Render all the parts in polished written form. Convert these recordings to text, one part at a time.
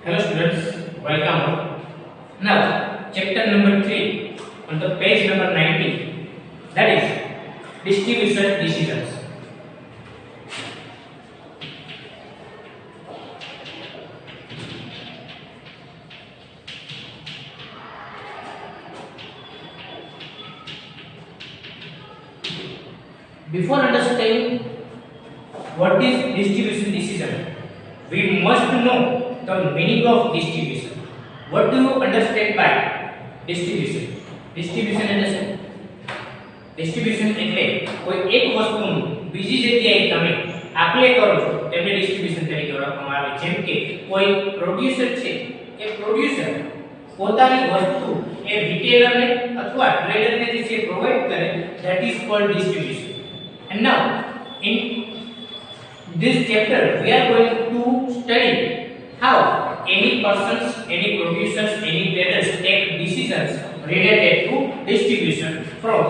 Hello students, welcome. Now, chapter number 3 on the page number 90, that is distribution decisions. Before understanding what is distribution decision, we must know the meaning of distribution. What do you understand by distribution? Distribution એટલે શું? Distribution એટલે કોઈ એક વસ્તુનું બીજી જગ્યાએ તમે આપલે કરો છો તેને distribution તરીકે ઓળખવામાં આવે. જેમ કે કોઈ પ્રોડ્યુસર છે, એ પ્રોડ્યુસર પોતાની વસ્તુ એ રિટેલરને અથવા ટ્રેડરને જે છે પ્રોવાઈડ કરે, that is called distribution. And now in this chapter we are going to study how any persons, any producers, any traders take decisions related to distribution from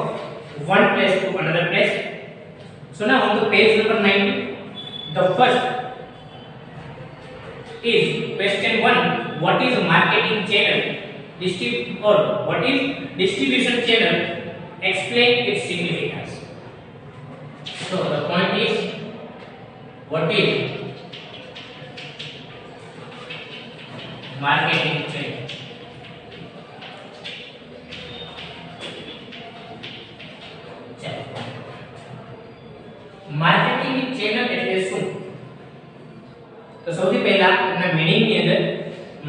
one place to another place. So now on the page number 90, the first is question 1. What is marketing channel? Or what is distribution channel? Explain its significance. So the point is, what is marketing channel? Marketing channel એટલે શું? તો સૌથી પહેલા એના meaning ની અંદર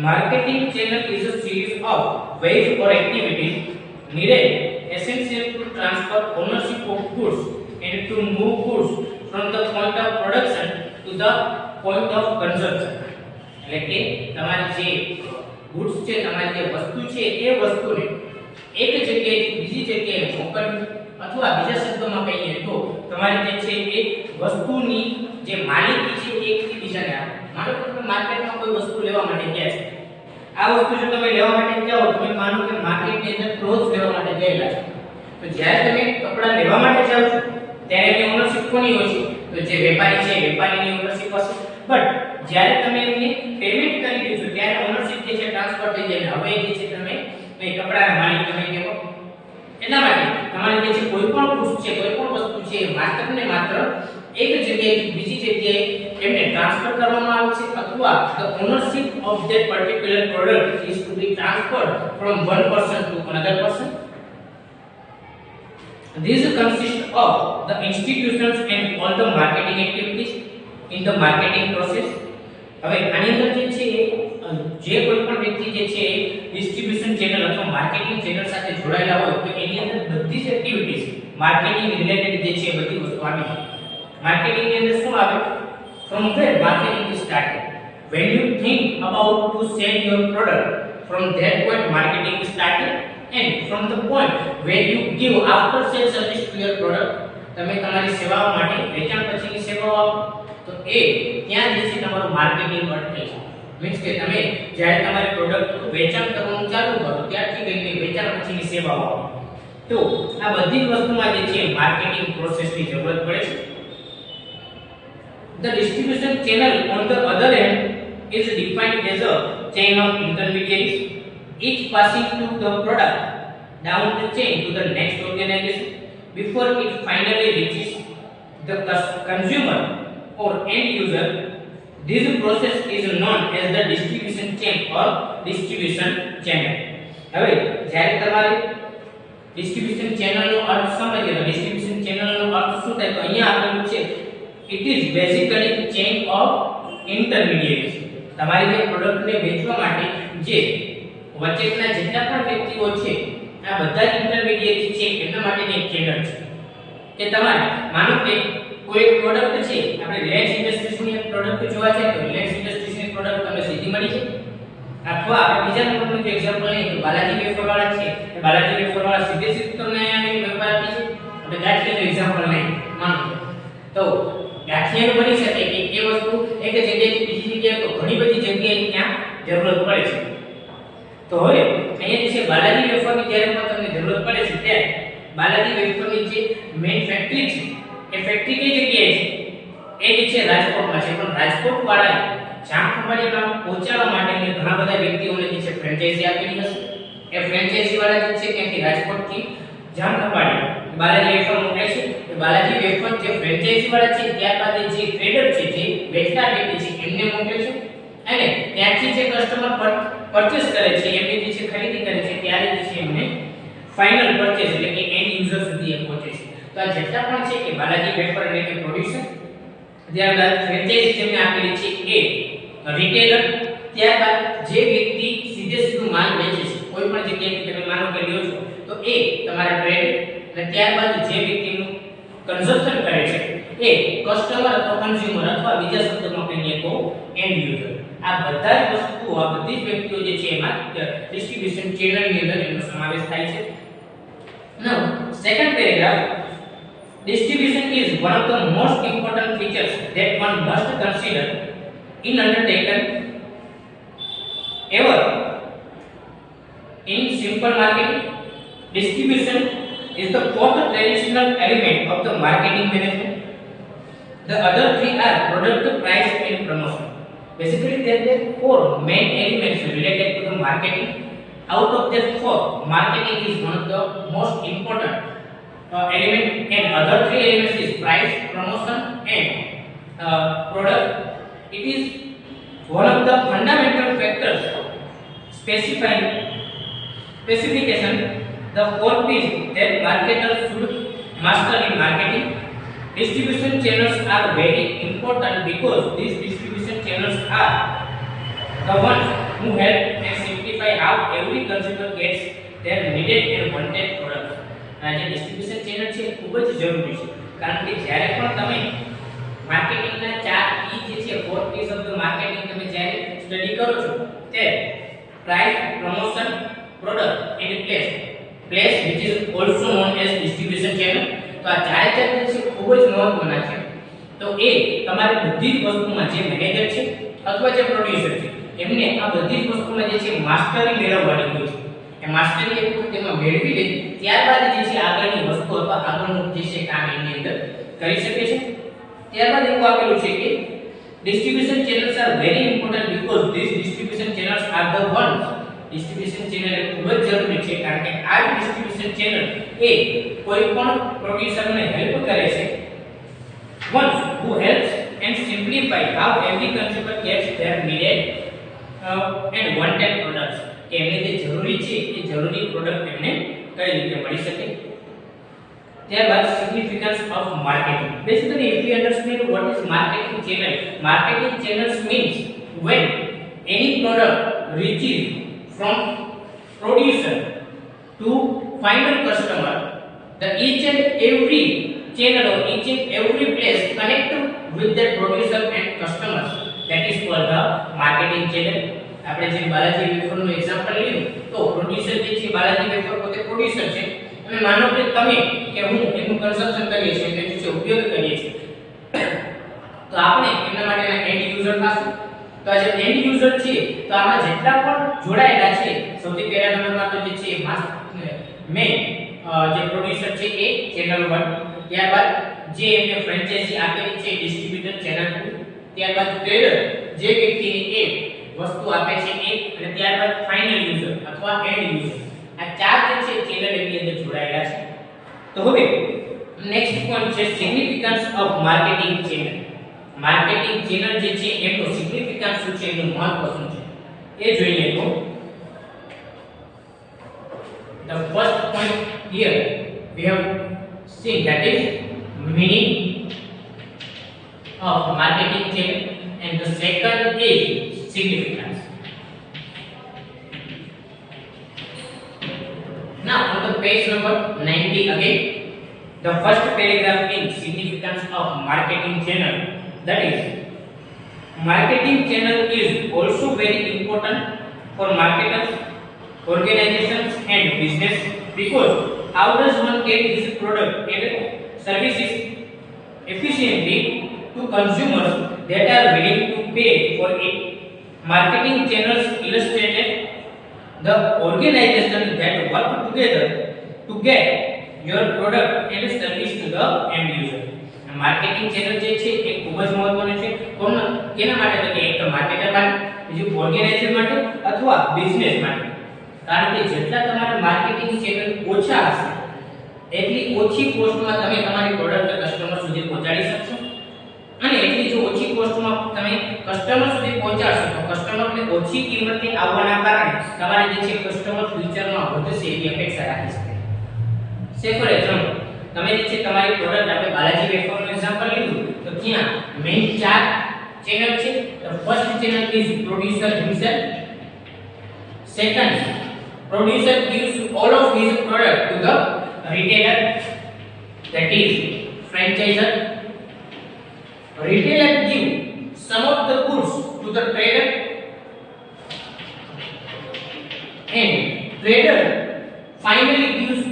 marketing channel is a series of ways or activities needed essential to transfer ownership of goods and to move goods from the point of production to the point of consumption. એટલે કે તમારી જે goods છે, તમારી જે વસ્તુ છે, એ વસ્તુને એક જગ્યાએથી બીજી જગ્યાએ મોકલવી, અથવા બીજા શબ્દોમાં કહીએ તો તમારી જે છે એ વસ્તુની જે માલિકી છે એ એકથી બીજાને આપે. માનો કે તમે માર્કેટમાં કોઈ વસ્તુ લેવા માટે ગયા છો, આ વસ્તુ જો તમે લેવા માટે જાઓ, તમે માનો કે માર્કેટની અંદર ક્લોથ્સ લેવા માટે ગયેલા છો, તો જ્યારે તમે કપડાં લેવા માટે જાઓ છો ત્યારે એની ઓનરશિપ કોની હોય છે? તો જે વેપારી છે, વેપારીની ઓનરશિપ હશે. બટ જ્યારે તમે એમને પેમેન્ટ કરી દો છો ત્યારે ઓનરશિપ જે છે ટ્રાન્સફર થઈ જાય. હવે જે છે તમે એ કપડાના માલિક તમે કહેવો. એટલા માટે તમારે જે છે કોઈ પણ વસ્તુ છે, કોઈ પણ વસ્તુ છે, માત્ર માત્ર એક જગ્યાએથી બીજી જગ્યાએ એમને ટ્રાન્સફર કરવામાં આવે છે, અથવા the ownership of that particular product is to be transferred from one person to another person. These consist of the institutions and all the marketing activities in the marketing process. હવે આની અંદર જે છે જે કોઈ પણ વ્યક્તિ જે છે ડિસ્ટ્રીબ્યુશન ચેનલ અથવા માર્કેટિંગ ચેનલ સાથે જોડાયેલા હોય તો એની અંદર બધી જ એક્ટિવિટીઝ માર્કેટિંગ રિલેટેડ જે છે બધી વસ્તુ આવી જાય. માર્કેટિંગ ની અંદર શું આવે? From where marketing is started. When you think about to sell your product, from that point marketing is started, and from the point where you give after sales service to your product, તમે તમારી સેવાઓ માટે વેચાણ પછીની સેવાઓ આપો, તો એ ત્યાં જે છે તમારું માર્કેટિંગ અટકે છે. મીન્સ કે તમે જ્યારે તમારી પ્રોડક્ટ વેચાણ કરવાનું ચાલુ કરો ત્યારથી લઈને વેચાણ પછીની સેવાઓ આપો, તો આ બધી જ વસ્તુમાં જે છે માર્કેટિંગ પ્રોસેસની જરૂરત પડે છે. The distribution channel on the other hand is defined as a chain of intermediaries, each passing to the product down the chain to the next organization before it finally reaches the consumer or end user. This process is known as the distribution chain or distribution channel. હવે જ્યારે તમારે distribution channel નો અર્થ સમજીએ તો distribution channel નો અર્થ શું થાય? તો અહીંયા આપેલું છે, it is basically chain of intermediaries. તમારી જે પ્રોડક્ટને વેચવા માટે જે વચ્ચેના જેટલા પણ વ્યક્તિઓ છે, આ બધા જ ઇન્ટરમીડિયેટ છે, એના માટેની એક ચેનલ છે. કે તમારે માનો કે કોઈ પ્રોડક્ટ છે, આપણે રિલાયન્સ ઇન્ડસ્ટ્રીઝની પ્રોડક્ટ જોવા જાય તો રિલાયન્સ ઇન્ડસ્ટ્રીઝની પ્રોડક્ટ તમને સીધી મળી છે. અથવા આપણે બીજા નંબરનું જે એક્ઝામ્પલ લઈએ તો બાલાજી વેફર વાળા છે, એ બાલાજી વેફર વાળા સીધે તમને અહીંયા વેફર આપી છે. આપણે ગાંઠિયાનું એક્ઝામ્પલ લઈએ માનો તો ગાંઠિયાનું બની શકે કે એ વસ્તુ એક જગ્યાએથી બીજી જગ્યાએ તો ઘણી બધી જગ્યાએ ત્યાં જરૂરત પડે છે. તો હવે અહીંયા જે છે બાલાજી વેફરની જ્યારે પણ તમને જરૂરત પડે છે ત્યારે બાલાજી વેફરની જે મેઇન ફેક્ટરી છે એ ફેક્ટરી કઈ જગ્યાએ છે? એ જે છે રાજકોટમાં છે, પણ રાજકોટ વાળા જામ ખંભાળિયામાં પહોંચાડવા માટે ઘણા બધા વ્યક્તિઓને જે છે ફ્રેન્ચાઇઝી આપેલી હશે. એ ફ્રેન્ચાઇઝી વાળા જે છે ત્યાંથી રાજકોટથી જામ ખંભાળિયા બાલાજી વેફર મોકલે છે. એ બાલાજી વેફર જે ફ્રેન્ચાઇઝી વાળા છે ત્યારબાદ જે ટ્રેડર છે જે વેચનાર વ્યક્તિ છે એમને મોકલે છે અને ત્યાંથી જે કસ્ટમર પરચેસ કરે છે એમની જે છે ખરીદી કરે છે ત્યારે જે છે એમને ફાઇનલ પરચેસ એટલે કે એન્ડ યુઝર સુધી એ પહોંચે છે. તો આ જેટલા પણ છે કે બાલાજી વેફર એટલે કે પ્રોડ્યુસર, ત્યારબાદ ફ્રેન્ચાઇઝી જેમને આપેલી છે એ રિટેલર, ત્યારબાદ જે વ્યક્તિ સીધે સીધું માલ વેચે છે કોઈ પણ જગ્યાએથી તમે માનો કે લ્યો છો તો એ તમારા ટ્રેડ, અને ત્યારબાદ જે વ્યક્તિનું કન્ઝમ્પશન કરે છે એ કસ્ટમર અથવા કન્ઝ્યુમર અથવા બીજા શબ્દમાં કહીએ તો એન્ડ યુઝર. આ બધા જ વસ્તુઓ આ બધી જ વ્યક્તિઓ જે છે એમાં ડિસ્ટ્રીબ્યુશન ચેનલની અંદર એનો સમાવેશ થાય છે. Now second paragraph, distribution is one of the most important features that one must consider in undertaken ever in simple marketing. Distribution is the fourth traditional element of the marketing management. The other three are product, price and promotion. Basically there are four main elements related to the marketing. Out of that four, marketing is one of the most important element, and other three elements is price, promotion and product. It is one of the fundamental factors specification the four P's that marketers should master in marketing. Distribution channels are very important because these distribution channels are the ones who help and simplify how every consumer gets their needed and wanted products. જે distribution channel છે ખૂબ જ જરૂરી છે, કારણ કે જ્યારે પણ તમે માર્કેટિંગના 4 P જે છે 4 P's ઓફ ધ માર્કેટિંગ તમે જ્યારે સ્ટડી કરો છો ત્યારે price, promotion, product and place which is also known as distribution channel. તો આ ચારે ચાર જે છે ખૂબ જ મહત્વના છે. તો એ તમારી બધી જ વસ્તુમાં જે મેનેજર છે અથવા જે પ્રોડ્યુસર છે એમને આ બધી જ વસ્તુમાં જે છે માસ્ટરી મેળવવાની હોય છે. એ માસ્ટરી એક વખત તેમાં મેળવી લે ત્યારબાદ જે છે આગળની વસ્તુ અથવા આગળનું જે છે કામ એની અંદર કરી શકે છે. ત્યારબાદ એવું આપેલું છે કે distribution channels are very important because these distribution channels are the ones. distribution channel એ ખૂબ જ જરૂરી છે કારણ કે આ distribution channel એ કોઈ પણ પ્રોડ્યુસરને હેલ્પ કરે છે. Ones who helps and simplify how every consumer gets their needed and wanted products. કે એમને જે જરૂરી છે એ જરૂરી પ્રોડક્ટ એમને કઈ રીતે મળી શકે. ત્યારબાદ significance of marketing. Basically if you understand what is marketing channel, marketing channels means when any product reaches from producer to final customer, the each and every channel or each and every place connect with the producer and customers, that is called the marketing channel. આપણે જે Balaji વેફરનું example લીધું તો producer જે છે Balaji wafer પોતે producer છે અને માનો કે તમે કે હું એનું કન્ઝમ્પશન કરીએ છીએ એટલે જે છે ઉપયોગ કરીએ છીએ તો આપણે એના માટેના એન્ડ યુઝર થાશું. તો આ જે એન્ડ યુઝર છે તો આમાં જેટલા પણ જોડાયેલા છે સૌથી પહેલા નંબરમાં તો જે છે મેન જે પ્રોડ્યુસર છે એ ચેનલ 1, ત્યારબાદ જે એમને ફ્રેન્ચાઇઝી આપેલી છે ડિસ્ટ્રીબ્યુટર ચેનલ 2, ત્યારબાદ ટ્રેડર જે વ્યક્તિની એ વસ્તુ આપે છે એ, અને ત્યારબાદ ફાઇનલ યુઝર અથવા એન્ડ યુઝર. આ ચાર જે છે ચેનલ એની અંદર જોડાયેલા છે. તો હવે નેક્સ્ટ પોઈન્ટ છે significance of marketing channel. Marketing channel જે છે એનો સિગ્નિફિકન્સ શું છે, એનું મહત્વ શું છે એ જોઈએ. તો the first point here we have seen, that is meaning of marketing channel, and the second is significance. Now on the page number 90 again, the first paragraph in significance of marketing channel, that is marketing channel is also very important for marketers, organizations and business, because how does one get his product and services efficiently to consumers that are willing to pay for it. Marketing channels illustrated the organization that work together to get your product and service to the end user. Marketing channel જે છે એ ખૂબ જ મહત્વનું છે. કેના માટે? તો કે એક તો માર્કેટર માટે, બીજું ઓર્ગેનાઇઝર માટે અથવા બિઝનેસ માટે. કારણ કે જેટલા તમારા માર્કેટિંગ ચેનલ ઓછા હશે એટલી ઓછી કોસ્ટમાં તમે તમારી પ્રોડક્ટ કસ્ટમર સુધી પહોંચાડી શકશો, અને એટલી જો ઓછી કોસ્ટમાં તમે કસ્ટમર સુધી પહોંચાડશો તો કસ્ટમરને ઓછી કિંમતે આવવાના કારણે તમારે જે છે કસ્ટમર ફ્યુચરમાં વધશે એવી અપેક્ષા રાખી શકાય. સે ફોર એક્ઝામ્પલ, તમે જે છે તમારી પ્રોડક્ટ આપણે બાલાજી વેફરનું એક્ઝામ્પલ લીધું તો ત્યાં મેઇન 4 ચેનલ છે. The first channel is producer himself. Second, producer gives all of his product to the retailer, that is franchisor. Retailer give some of the goods to the trader, and trader finally gives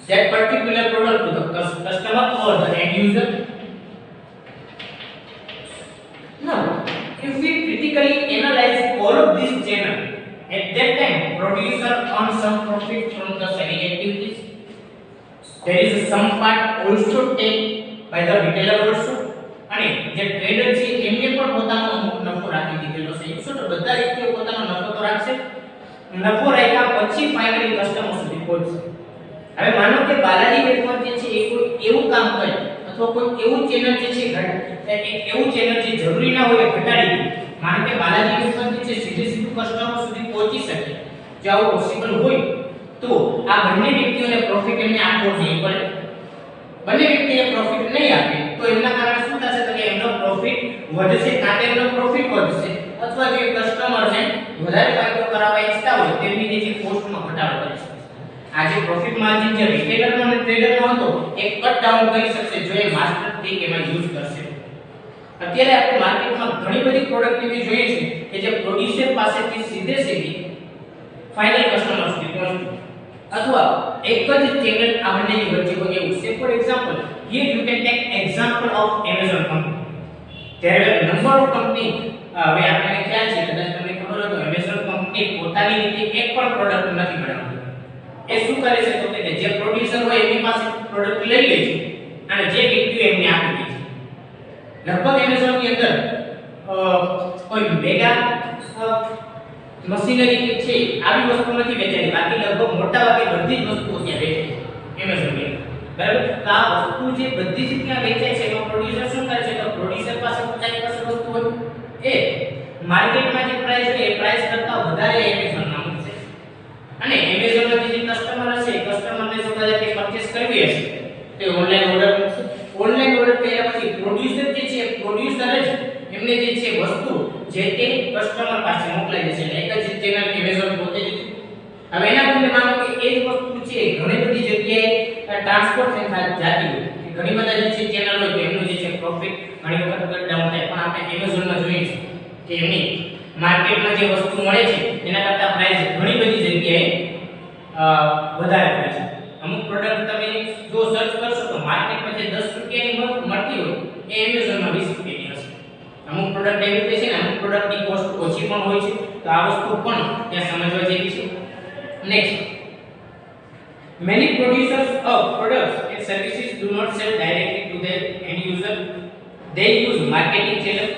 that particular product to the customer or the end user. Now, if we critically analyze all of these channels, at that time producer earns some profit from the selling activities. There is some part also taken by the retailer also, અને જે trader છે એમને પણ પોતાનો નફો રાખી દીધેલો છે. શું તો બધા વ્યક્તિઓ પોતાનો નફો તો રાખશે, નફો રાખ્યા પછી ફાઇનલી કસ્ટમર સુધી પહોંચશે. હવે માનો કે બાલાજી વેફર જે છે એ કોઈ એવું કામ કરે અથવા કોઈ એવું ચેનલ જે છે એવું ચેનલ જે જરૂરી ના હોય ઘટાડી દે. માનો કે બાલાજી વેફર જે છે સીધું કસ્ટમર સુધી પહોંચી શકે, જો આવું પોસિબલ હોય તો આ બંને વ્યક્તિઓને પ્રોફિટ એમને આપવો નહીં પડે. બંને વ્યક્તિને પ્રોફિટ નહીં આપે તો એમના કારણે શું થશે? તો કે એમનો પ્રોફિટ વધશે, કાં તો એમનો પ્રોફિટ વધશે અથવા જે કસ્ટમર છે વધારે ફાયદો કરાવવા ઈચ્છતા હોય તેમની જે કોસ્ટમાં ઘટાડો કરી શકે. આ જે પ્રોફિટ માર્જિન જે રિટેલરનો અને ટ્રેડરનો હતો એ કટ ડાઉન કરી શકશે જો એ માસ્ટર ટ્રીક એમાં યુઝ કરશે. અત્યારે આપણે માર્કેટમાં ઘણી બધી પ્રોડક્ટ એવી જોઈએ છે કે જે પ્રોડ્યુસર પાસેથી સીધી ફાઇનલ કસ્ટમર સુધી પહોંચે, અથવા એક જ ચેનલ આ બંનેની વચ્ચે હોય એવું છે. For example, here you can take example of Amazon company. there are number of company, હવે આપણને ખ્યાલ છે કદાચ તમને ખબર હોય તો Amazon કંપની પોતાની રીતે એક પણ પ્રોડક્ટ નથી બનાવતી. એ શું કરે છે તો કે જે પ્રોડ્યુસર હોય એની પાસે પ્રોડક્ટ લઈ લે છે અને જે વ્યક્તિઓ એમને આપી દે છે. લગભગ Amazon ની અંદર કોઈ મેગા મશીનરી કે છે આવી વસ્તુ નથી વેચાતી, બાકી લગભગ મોટા ભાગે બધી જ વસ્તુઓ ત્યાં વેચાય છે Amazon ની અંદર. બરાબર? તો આ વસ્તુ જે બધી જ ત્યાં વેચાય છે એમાં પ્રોડ્યુસર શું કરે છે? તો પ્રોડ્યુસર પાસે પોતાની પાસે વસ્તુ હોય એ માર્કેટમાં જે પ્રાઇસ છે એ પ્રાઇસ કરતા વધારે Amazon માં મૂકશે, અને Amazon ના જે કસ્ટમર હશે કસ્ટમરને જો કદાચ પરચેસ કરવી હશે તો ઓનલાઈન ઓર્ડર મૂકશે. ઓનલાઈન ઓર્ડર કર્યા પછી પ્રોડ્યુસર જે છે પ્રોડ્યુસર જ એમને જે છે વસ્તુ જે તે કસ્ટમર પાસે મોકલાઈ દેશે. એક જ ચેનલ Amazon પોતે જ છે. હવે એના બદલે માનો કે એ જ વસ્તુ છે ઘણી બધી જગ્યાએ ટ્રાન્સપોર્ટ થઈ જાતી હોય, ઘણી બધા જે છે ચેનલ હોય તો એમનું જે છે પ્રોફિટ ઘણી વખત કટ ડાઉન થાય. પણ આપણે Amazon માં જોઈએ છે કે એમની માર્કેટમાં જે વસ્તુ મળે છે એના કરતા પ્રાઇસ ઘણી બધી જગ્યાએ વધારે હોય છે. અમુક પ્રોડક્ટ તમે જો સર્ચ કરશો તો માર્કેટમાં જે 10 રૂપિયાની મળતી હોય એ Amazon માં 20 રૂપિયાની હશે. અમુક પ્રોડક્ટ એવી છે ને અમુક પ્રોડક્ટની કોસ્ટ ઓછી પણ હોય છે, તો આ વસ્તુ પણ ત્યાં સમજવા જેવી છે. Next, many producers of products and services do not sell directly to their end user. They use marketing channel.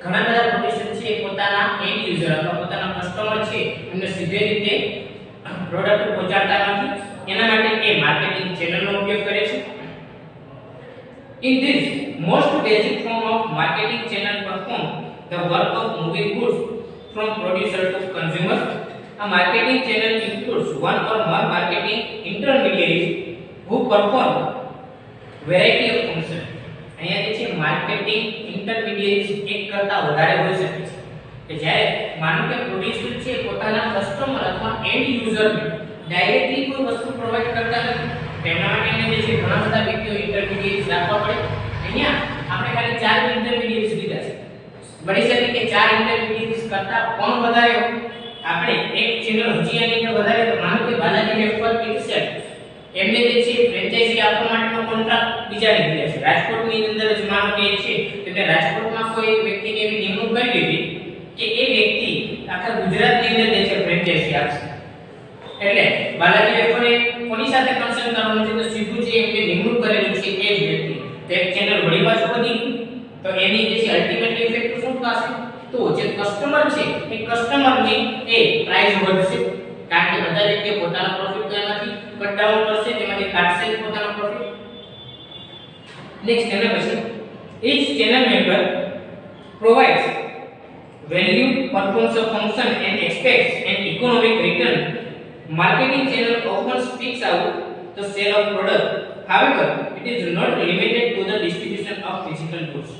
ઘણા બધા પ્રોડ્યુસર છે પોતાના એન્ડ યુઝર અથવા પોતાના કસ્ટમર છે એમને સીધી રીતે પ્રોડક્ટ પહોંચાડતા નથી, એના માટે એ માર્કેટિંગ ચેનલનો ઉપયોગ કરે છે. In this most basic form of marketing channel perform the work of moving goods from producer to consumer. A marketing channel includes one or more marketing intermediaries who perform variety of functions. અહીંયા જે છે marketing intermediates એક કરતા વધારે હોઈ શકે છે કે જ્યારે માનો કે પ્રોડ્યુસર છે પોતાના કસ્ટમર અથવા એન્ડ યુઝરને ડાયરેક્ટલી કોઈ વસ્તુ પ્રોવાઈડ કરતા નથી, તેમના માટે એને જે છે ઘણા બધા વ્યક્તિઓ ઇન્ટરમીડિયેટ્સ રાખવા પડે. અહીંયા આપણે ખાલી 4 ઇન્ટરમીડિયેટ્સ લીધા છે. બની શકે કે 4 ઇન્ટરમીડિયેટ્સ કરતા પણ વધારે હોય. આપણે એક ચેનલ હજી આની અંદર વધારે તો માનો કે બાલાજી વેફર પિક્સેલ એમને જે છે ફ્રેન્ચાઇઝી આપવા માટેનો કોન્ટ્રાક્ટ બીજાને દીધા છે. રાજકોટની અંદર જ માનો કે છે કે રાજકોટમાં કોઈ વ્યક્તિને એવી નિમણૂક કરી દીધી કે એ વ્યક્તિ આખા ગુજરાતની અંદર જે છે ફ્રેન્ચાઇઝી આપશે. એટલે બાલાજી વેફરે કોની સાથે કન્સર્ન કરવાનું છે? તો સીધું જે એમને નિમણૂક કરેલું છે એ જ વ્યક્તિ. તો એક ચેનલ વળી બાજુ વધી તો એની જે છે અલ્ટિમેટલી ઇફેક્ટ શું થશે તો જે કસ્ટમર છે એ કસ્ટમરની એ પ્રાઇસ વધશે કારણ કે બધા વ્યક્તિઓ પોતાનો પ્રોફિટ તો એમાંથી કટ ડાઉન કરશે તેમાંથી કાઢશે પોતાનો પ્રોફિટ નેક્સ્ટ એના પછી each channel member provides value performs a function and expects an economic return. Marketing channel often speaks out the sale of product. However, it is not limited to the distribution of physical goods.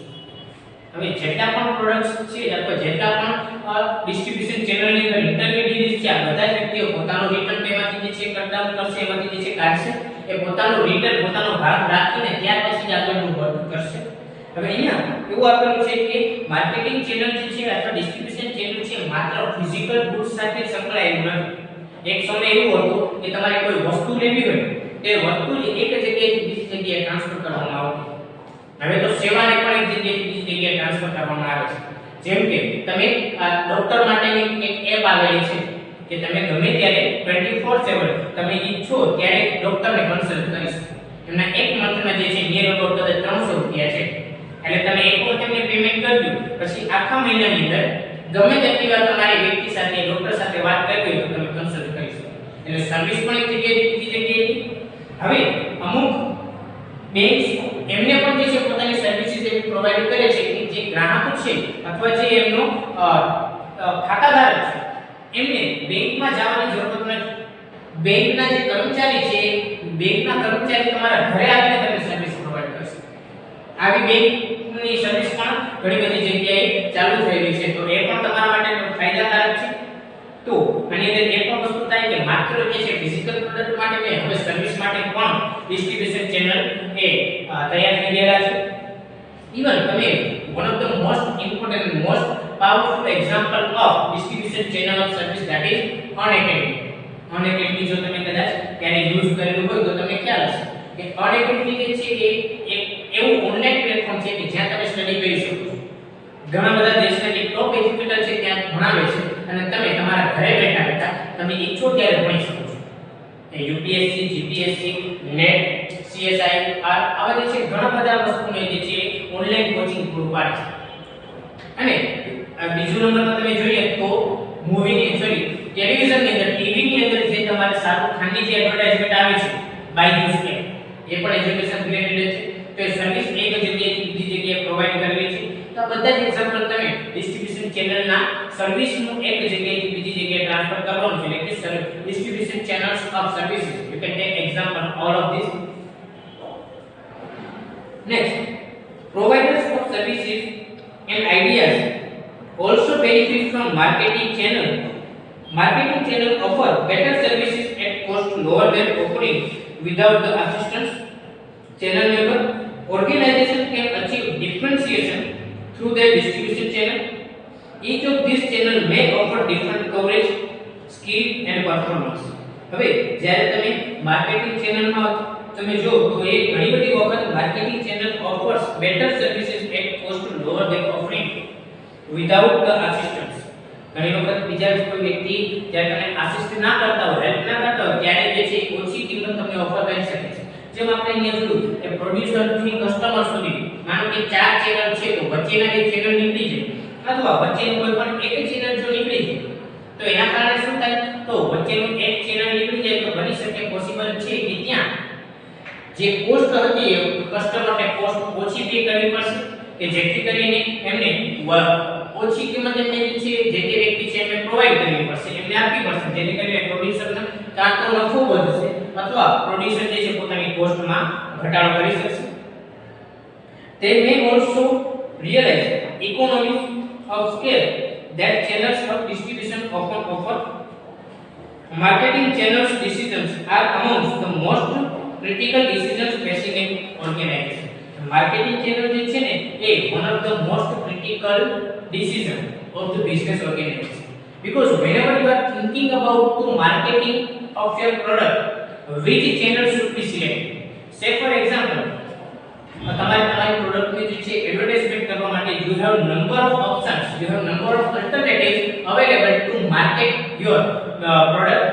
હવે જેટલા પણ products છે અથવા જેટલા પણ distribution ચેનલની અંદર intermediates છે આ બધા જ વ્યક્તિઓ પોતાનો રિટર્ન તેમાંથી જે છે કટ ડાઉન કરશે એમાંથી જે છે કાઢશે એ પોતાનો રિટર્ન પોતાનો ભાગ રાખીને ત્યાર પછી જ આગળનું વર્ક કરશે હવે અહીંયા એવું આપેલું છે કે માર્કેટિંગ ચેનલ જે છે અથવા ડિસ્ટ્રીબ્યુશન ચેનલ છે માત્ર ફિઝિકલ ગુડ્સ સાથે સંકળાયેલું નથી એક સમય એવું હતું કે તમારે કોઈ વસ્તુ લેવી હોય તે વસ્તુ એક જગ્યાએથી બીજી જગ્યાએ ટ્રાન્સફર કરવામાં આવતી હવે તો સેવાને પણ એક જગ્યાએથી બીજી જગ્યાએ ટ્રાન્સફર કરવામાં આવે છે જેમ કે તમે આ ડોક્ટર માટેની એક એપ આવેલી છે કે તમે ગમે ત્યારે 24/7 તમે ઈચ્છો ત્યારે ડોક્ટરને કન્સલ્ટ કરી શકો એમના એક મંથના જે છે નિયર અબાઉટ કદાચ 300 રૂપિયા છે એટલે તમે એક વખત એમને પેમેન્ટ કરી દો પછી આખા મહિનાની અંદર ગમે તેટલી વાર તમારી વ્યક્તિ સાથે ડોક્ટર સાથે વાત કરવી હોય તો તમે કન્સલ્ટ કરી શકો એટલે સર્વિસ પણ એક જગ્યાએથી બીજી જગ્યાએ હવે અમુક બેંક્સ એમને પણ જે છે પોતાની સર્વિસીસ એવી પ્રોવાઈડ કરે છે કે જે ગ્રાહક છે અથવા જે એમનો ખાતાધારક છે એમને બેંકમાં જવાની જરૂર નથી બેંકના જે કર્મચારી છે બેંકના કર્મચારી તમારા ઘરે આવીને તમને સર્વિસ પ્રોવાઈડ કરશે આવી બેંકની સર્વિસ પણ ઘણી બધી જગ્યાએ ચાલુ થઈ રહી છે તો એ પણ તમારા માટે ફાયદાકારક છે તો આની અંદર એ પણ વસ્તુ થાય કે માત્ર જે છે ફિઝિકલ પ્રોડક્ટ માટે નહીં હવે સર્વિસ માટે પણ ડિસ્ટ્રીબ્યુશન ચેનલ એ તૈયાર થઈ ગયા છે ઇવન તમે one of the most important and most powerful example of distribution channel of service that is Unacademy જો તમે કદાચ ત્યારે યુઝ કરેલું હોય તો તમને ખ્યાલ હશે કે Unacademy જે છે એ એક એવું ઓનલાઈન પ્લેટફોર્મ છે કે જ્યાં તમે સ્ટડી કરી શકો છો ઘણા બધા દેશના જે ટોપ એજ્યુકેટર છે ત્યાં ભણાવે છે અને તમે તમારા ઘરે બેઠા બેઠા તમે ઈચ્છો ત્યારે ભણી શકો છો એ યુપીએસસી જીપીએસસી નેટ સીએસઆઈ આવા જે છે ઘણા બધા વસ્તુને જે છે ઓનલાઈન કોચિંગ પૂરું પાડે છે અને બીજું નંબરમાં તમે જોઈએ તો મૂવીની સોરી ટેલિવિઝનની અંદર ટીવીની અંદર જે તમારે શાહરુખ ખાનની જે એડવર્ટાઇઝમેન્ટ આવે છે બાયજૂસ કે એ પણ એજ્યુકેશન રિલેટેડ છે તો એ સર્વિસ એક જગ્યાએથી બીજી જગ્યાએ પ્રોવાઈડ કરવી છે તો આ બધા જ એક્ઝામ્પલ તમે ડિસ્ટ્રીબ્યુશન ચેનલના સર્વિસનું એક જગ્યાએથી બીજી જગ્યાએ ટ્રાન્સફર કરવાનું છે એટલે કે distribution channels of services you can take example all of this next providers of services and ideas also benefit from marketing channel offer better services at cost lower than offering without the assistance channel member organization can achieve differentiation through their distribution channel each of these channel may offer different coverage skill and performance હવે જ્યારે તમે marketing ચેનલમાં તમે જો તો એ ઘણી બધી વખત marketing channel offers better services at cost lower than offering without the assistance ઘણી વખત બીજા કોઈ વ્યક્તિ જ્યારે તમે આસિસ્ટ ના કરતા હોય હેલ્પ ના કરતા હોય ત્યારે જે છે ઓછી કિંમત તમને ઓફર કરી શકે છે જેમ આપણે અહીંયા જોયું કે પ્રોડ્યુસર થી કસ્ટમર સુધી માનો કે 4 ચેનલ છે તો વચ્ચેના જે ચેનલ નીકળી જાય અથવા વચ્ચેનું કોઈ પણ એક ચેનલ જો નીકળી જાય તો એના કારણે શું થાય તો વચ્ચેનું એક ચેનલ નીકળી જાય તો બની શકે પોસિબલ છે કે ત્યાં જે કોસ્ટ હતી કસ્ટમરને કોસ્ટ ઓછી પે કરવી પડશે કે જેથી કરીને એમને ઓછી કિંમતે એમને જે છે જે તે વ્યક્તિ છે એમને પ્રોવાઈડ કરવી પડશે એમને આપવી પડશે જેથી કરીને પ્રોડ્યુસરને કાં તો નફો વધશે અથવા પ્રોડ્યુસર જે છે પોતાની કોસ્ટમાં ઘટાડો કરી શકશે they may also realize economies of scale that channels of distribution often offer marketing channels decisions are amongst the most critical decisions facing an organization marketing channel જે છે ને એ one of the most critical decision of the business organization because whenever you are thinking about the marketing of your product which channel should be selected say for example તમારી પ્રોડક્ટની જે છે advertisement કરવા માટે you have number of options you have number of alternatives available to market your product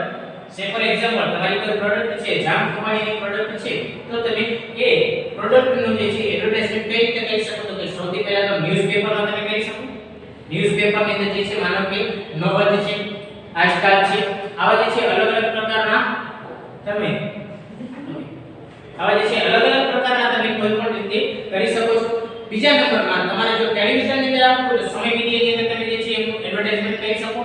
say for example તમારી કોઈ product છે જામ કંપનીની પ્રોડક્ટ છે તો તમે એ પ્રોડક્ટનું જે છે એડવર્ટાઇઝમેન્ટ કઈ રીતે કરી શકો તો કે સૌથી પહેલા તો ન્યૂઝપેપરમાં તમે કરી શકો. ન્યૂઝપેપરની અંદર જે છે માનો કે નવજ છે, આજકાલ છે, આવા જે છે અલગ અલગ પ્રકારના તમે કોઈ પણ રીતે કરી શકો છો. બીજા નંબરમાં તમારે જો ટેલિવિઝનની અંદર આપવું તો સમય મીડિયાની અંદર તમે જે છે એનું એડવર્ટાઇઝમેન્ટ કરી શકો.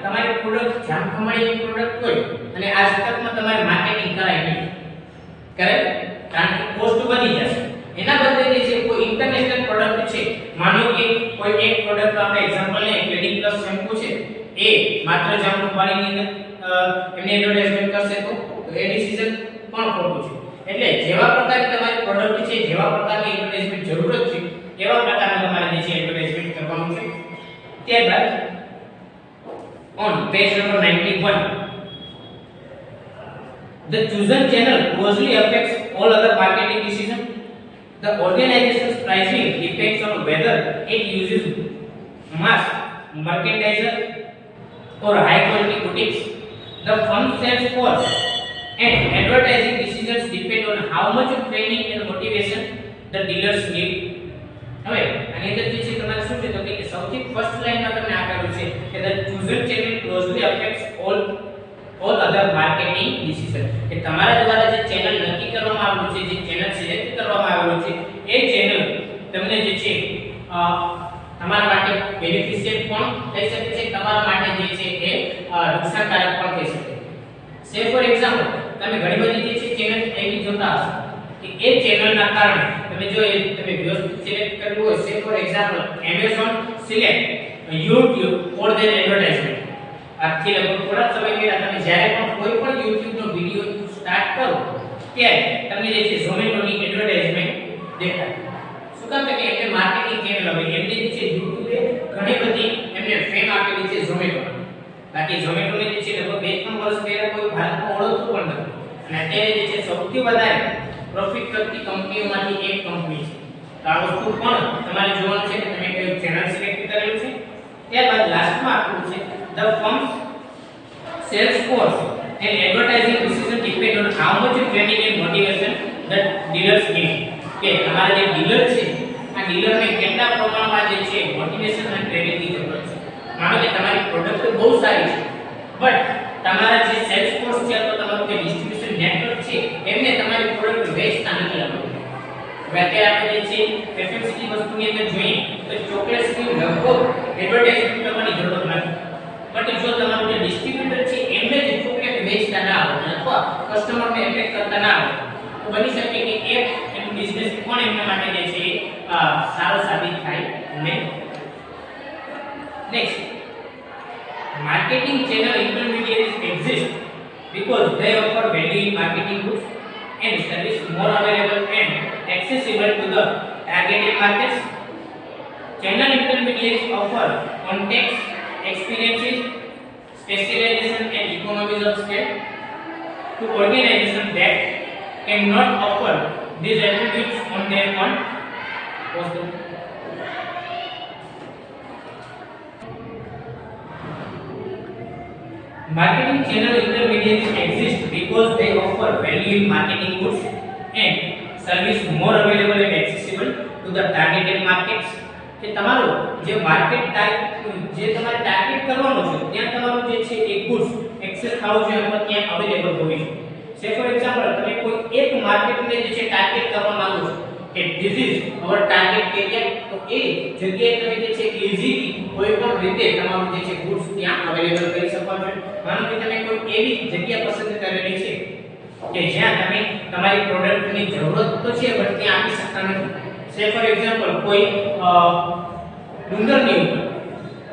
તમારી પ્રોડક્ટ જામખંભાળીની પ્રોડક્ટ હોય અને આજ તકમાં તમારે માર્કેટિંગ કરાય નહીં, કરેક્ટ? કારણ કે કોસ્ટ વધી જશે. એના બદલે જે છે કોઈ ઇન્ટરનેશનલ પ્રોડક્ટ છે, માનો કે કોઈ એક પ્રોડક્ટ આપણે એક્ઝામ્પલ લઈએ, ક્લિનિક પ્લસ શેમ્પૂ છે, એ માત્ર જામખંભાળીની અંદર એમને એડવર્ટાઇઝમેન્ટ કરશે તો એ ડિસિઝન પણ ખોટું છે. એટલે જેવા પ્રકારની તમારી પ્રોડક્ટ છે, જેવા પ્રકારની એડવર્ટાઇઝમેન્ટ જરૂરત છે, એવા પ્રકારનું તમારે જે છે એડવર્ટાઇઝમેન્ટ કરવાનું છે. ત્યારબાદ on page number 91, the chosen channel closely affects all other marketing decisions. The organization's pricing depends on whether it uses mass merchandiser or high quality boutiques. The firm's sales force and advertising decisions depend on how much of training and motivation the dealers need. હવે આની અંદર જે છે તમારે શું છે તો કે સૌથી ફર્સ્ટ લાઈનમાં તમને આપેલું છે કે the chosen channel closely affects all other marketing decisions. કે તમારા દ્વારા જે ચેનલ નક્કી કરવામાં આવેલું છે, જે ચેનલ સિલેક્ટ કરવામાં આવેલું છે, એ ચેનલ તમને જે છે તમારા માટે બેનિફિશિયલ પણ થઈ શકે છે, તમારા માટે જે છે એ નુકસાનકારક પણ થઈ શકે. સે ફોર એક્ઝામ્પલ તમે ઘણી બધી જે છે ચેનલ એવી જોતા હશો કે એ ચેનલના કારણે તમે જો તમે વ્યવસ્થિત સિલેક્ટ કર્યું હોય, સે for example Amazon select YouTube for their advertisement. આજથી લગભગ થોડા સમય પહેલા તમે જ્યારે પણ કોઈ પણ YouTube નો વિડિયો સ્ટાર્ટ કરો ત્યારે તમને જે છે Zomato ની એડવર્ટાઇઝમેન્ટ દેખાય. શું કામ કે એમને માર્કેટિંગ ચેનલ હવે એમને જે છે YouTube એ ઘણી બધી એમને ફેમ આપેલી છે Zomato. બાકી Zomato ને જે છે લગભગ 2-3 વર્ષ પહેલા કોઈ ભારતમાં ઓળખતું પણ નહોતું અને અત્યારે જે છે સૌથી વધારે પ્રોફિટ કરતી કંપનીઓમાંથી એક કંપની છે. તો આ વસ્તુ પણ તમારે જોવાનું છે કે તમે કયું ચેનલ સિલેક્ટ કરેલું છે. ત્યારબાદ લાસ્ટમાં આપણું છે the firm's sales force and advertising decision depend on how much training and motivation the dealers need. કે તમારા જે ડીલર છે આ ડીલરને કેટલા પ્રમાણમાં જે છે મોટિવેશન અને ટ્રેનિંગની જરૂર છે. માનો કે તમારી પ્રોડક્ટ બહુ સારી છે બટ તમારા જે સેલ્સ ફોર્સ છે અથવા તમારું જે ડિસ્ટ્રીબ્યુશન નેટવર્ક છે એમને તમારી પ્રોડક્ટ વેચતા નથી આવડતું. હવે અત્યારે આપણે જે છે એફએમસીજી વસ્તુની અંદર જોઈએ તો ચોકલેટ્સની લગભગ એડવર્ટાઇઝમેન્ટ કરવાની જરૂર નથી. બટ જો તમારું જે ડિસ્ટ્રીબ્યુટર છે એમને જ ચોકલેટ વેચતા ના આવડે અથવા કસ્ટમરને એટ્રેક્ટ કરતા ના આવડે તો બની શકે કે એક એનું બિઝનેસ પણ એમના માટે જે છે સારો સાબિત થાય નહીં. Next, marketing channel intermediaries exist because they offer value in marketing goods and service more available and accessible to the targeted markets. Channel intermediaries offer contacts, experiences, specialization and economies of scale to organizations that cannot offer these attributes on their own. Marketing channel intermediaries exist because they offer value in marketing goods and service more available and accessible to the targeted markets. કે તમારું જે market જે તમારે target કરવાનું છે ત્યાં તમારું જે છે એ ગુડ્સ એક્સેસ થવું જોઈએ અથવા ત્યાં અવેલેબલ હોવી જોઈએ. સે ફોર એક્ઝામ્પલ તમે કોઈ એક માર્કેટને જે છે ટાર્ગેટ કરવા માંગો છો કે this is our target area, તો એ જગ્યાએ તમે જે છે ઈઝીલી કોઈ પણ રીતે તમારું જે છે ગુડ્સ ત્યાં અવેલેબલ કરી શકો છો. માનો કે તમે કોઈ એવી જગ્યા પસંદ કરેલી છે કે જ્યાં તમે તમારી પ્રોડક્ટની જરૂરત તો છે પણ ત્યાં આપી શકતા નથી. સે ફોર એક્ઝામ્પલ કોઈ ડુંગરની ઉપર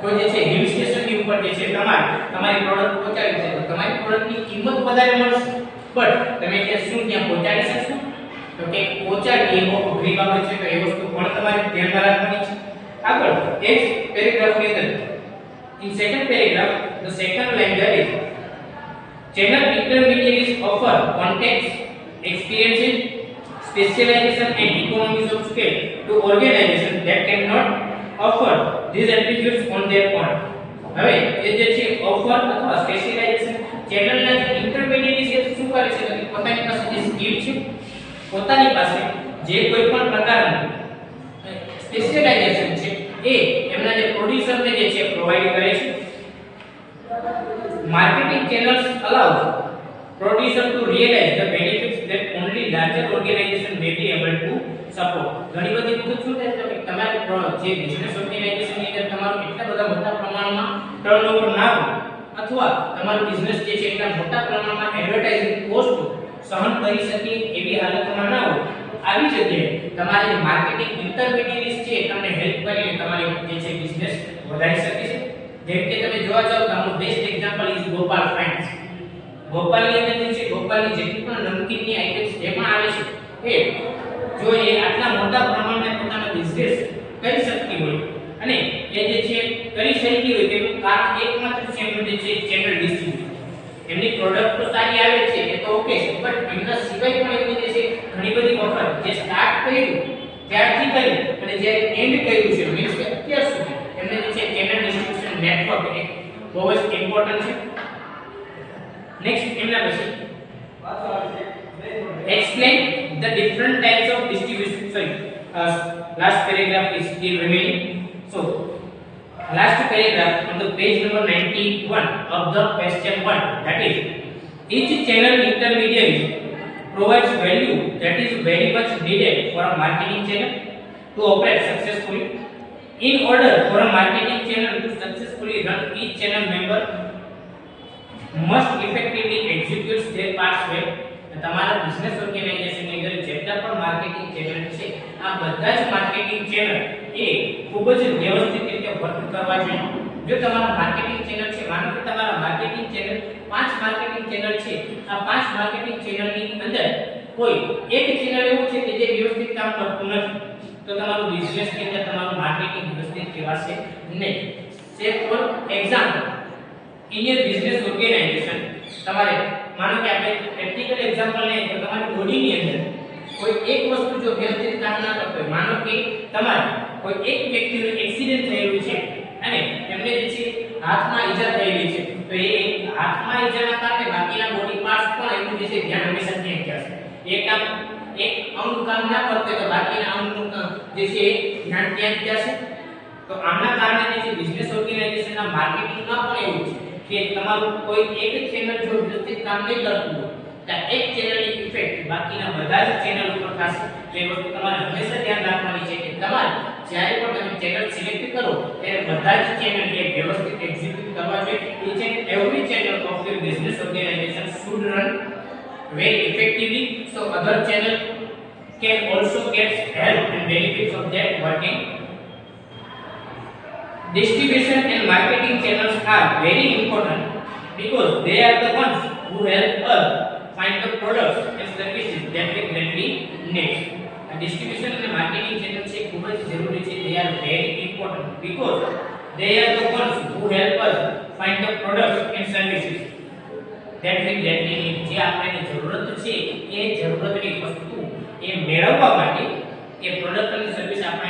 કોઈ જે છે હિલ સ્ટેશનની ઉપર જે છે તમારી પ્રોડક્ટ પહોંચાડી છે તો તમારી પ્રોડક્ટની કિંમત વધારે મળશે બટ તમે ત્યાં પહોંચાડી શકશો તો કે પહોંચાડી એવો અઘરી બાબત છે. તો એ વસ્તુ પણ તમારે ધ્યાનમાં રાખવાની છે. આગળ એક પેરેગ્રાફની અંદર in second paragraph the second line there is channel intermediaries offer contacts, experiences, specialization and economies of scale to organizations that cannot offer these attributes on their own. હવે એ જે છે ઓફર અથવા સ્પેશિયલાઇઝેશન ચેનલના જે ઇન્ટરમીડિયેટ છે શું કરે છે કે પોતાની પાસે જે સ્કિલ છે, પોતાની પાસે જે કોઈ પણ પ્રકારનું પ્રોડ્યુસરને જે છે પ્રોવાઈડ કરે છે. Marketing channels allow producer to realize the benefits that only larger organization may be able to support. ઘણી બધી વખત શું થાય છે કે તમારે જે બિઝનેસ ઓર્ગેનાઇઝેશન ની અંદર તમારું એટલા બધા મોટા પ્રમાણમાં ટર્નઓવર ના હોય અથવા તમારું બિઝનેસ જે છે એટલા મોટા પ્રમાણમાં એડવર્ટાઇઝિંગ કોસ્ટ સહન કરી શકે એવી હાલતમાં ના હોય, આવી જગ્યાએ તમારે માર્કેટિંગ ઇન્ટરમીડિયેટ્સ છે તમને હેલ્પ કરીને તમારી જે છે બિઝનેસ વધારી શકે છે. જેમ કે તમે જોવા જાવ તો આનું best example is Gopal France. ગોપાલની અંદર જે છે ગોપાલની જેટલી પણ નમકીનની આઇટમ્સ જે પણ આવે છે એ જો એ આટલા મોટા પ્રમાણમાં પોતાનો બિઝનેસ કરી શકતી હોય અને એ જે છે કરી શકતી હોય તેનું કારણ એકમાત્ર છે એમનું જે છે ચેનલ ડિસ્ટ્રીબ્યુશન. એમની પ્રોડક્ટ તો સારી આવે છે એ તો ઓકે છે, બટ એમના સિવાય પણ એમની જે છે ઘણી બધી વખત જે સ્ટાર્ટ કર્યું ત્યારથી કરી અને જ્યારે એન્ડ કર્યું છે મીન્સ કે અત્યાર સુધી એમને જે છે ચેનલ ડિસ્ટ્રીબ્યુશન નેટવર્ક એ બહુ જ ઇમ્પોર્ટન્ટ છે. નેક્સ્ટ એમના પછી explain the different types of distribution. Sorry, last paragraph is still remaining. So last paragraph on the page number 91 of the question 1, that is each channel intermediary provides value that is very much needed for a marketing channel to operate successfully. In order for a marketing channel to successfully run, each channel member must effectively execute their parts well. તમારા business organisation ની અંદર જેટલા પણ marketing channel છે આ બધા જ marketing channel એ ખૂબ જ વ્યવસ્થિત રીતે વર્ક કરવા જોઈએ. જો તમારા માર્કેટિંગ ચેનલ છે, માનો કે તમારા માર્કેટિંગ ચેનલ 5 માર્કેટિંગ ચેનલ છે, આ 5 માર્કેટિંગ ચેનલની અંદર કોઈ એક ચેનલ એવું છે કે જે વ્યવસ્થિત કામ કરતું નથી તો તમારું બિઝનેસ ની અંદર તમારું માર્કેટિંગ વ્યવસ્થિત કહેવાશે નહીં. સે for example in your business organization તમારે માનો કે આપણે પ્રેક્ટિકલ એક્ઝામ્પલ લઈએ તો તમારી બોડીની અંદર કોઈ એક વસ્તુ જો વ્યવસ્થિત કામ ના કરતો હોય, માનો કે તમારે કોઈ એક વ્યક્તિનું એક્સિડન્ટ થયેલું છે અને એમને જે છે હાથમાં ઈજા થયેલી છે તો એ હાથમાં ઈજાના કારણે બાકીના બોડી પાર્ટ્સ પણ એનું જે છે ધ્યાન હંમેશા ત્યાં જશે. એક અંગ કામ ના કરતો તો બાકીના અંગનું જે છે ધ્યાન ત્યાં જશે. તો આના કારણે જે છે બિઝનેસ ઓર્ગેનાઇઝેશનના માર્કેટિંગમાં પણ એવું છે કે તમારું કોઈ એક ચેનલ જો વ્યવસ્થિત કામ નહીં કરતું હોય તો એક ચેનલની ઇફેક્ટ બાકીના બધા જ ચેનલ ઉપર થશે. તો એ વસ્તુ તમારે હંમેશા ધ્યાન રાખવાની છે કે તમારે જ્યારે પણ તમે ચેનલ સિલેક્ટ કરો ત્યારે બધા જ ચેનલ એ વ્યવસ્થિત એક્ઝિક્યુટ કરવા જોઈએ. Each and every channel of your business organisation should run very effectively so other channel can also get help and benefits of that working. Distribution and marketing channels are very important because they are the ones who help us find the products and services that we greatly need. Distribution and marketing channels છે ખૂબ જ જરૂરી છે. They are very important because they are the ones who help us find the products and services that we greatly need. જે આપણને જરૂરત છે એ જરૂરતની વસ્તુ એ મેળવવા માટે એ પ્રોડક્ટ અને સર્વિસ આપણે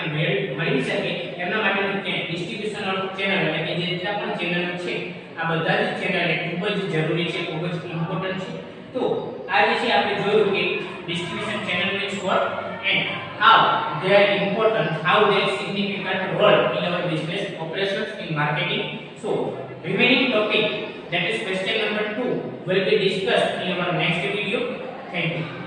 મળી શકે એના માટેનું ડિસ્ટ્રીબ્યુશન ચેનલ એટલે કે જેટલા પણ ચેનલ છે આ બધા જ ચેનલ ખૂબ જ જરૂરી છે, ખૂબ જ ઇમ્પોર્ટન્ટ છે. તો આ જે છે આપણે જોયું કે distribution channel means what and how they are important, how they are significant role in our business operations in marketing. So remaining topic, that is question number 2, will be discussed in our next video. Thank you.